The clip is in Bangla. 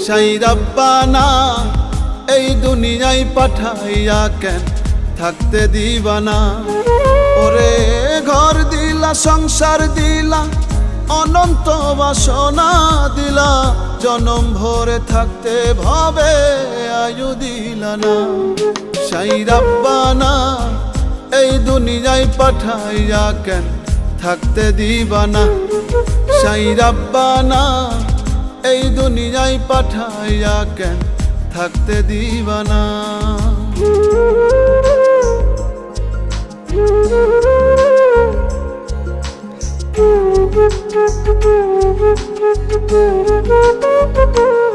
সেই রাব্বানা এই দুনিয়ায় পাঠাইয়া কেন থাকতে দিবানা। ওরে ঘর দিলা, সংসার দিলা, অনন্ত বাসনা দিলা, জনম ভরে থাকতে ভাবে আয়ু দিলা না। সেই রাব্বানা এই দুনিয়ায় পাঠাইয়া কেন থাকতে দিবানা। সেই রাব্বানা এই দুনিয়ায় পাঠাইয়া কেন থাকতে দিবানা। Thank you.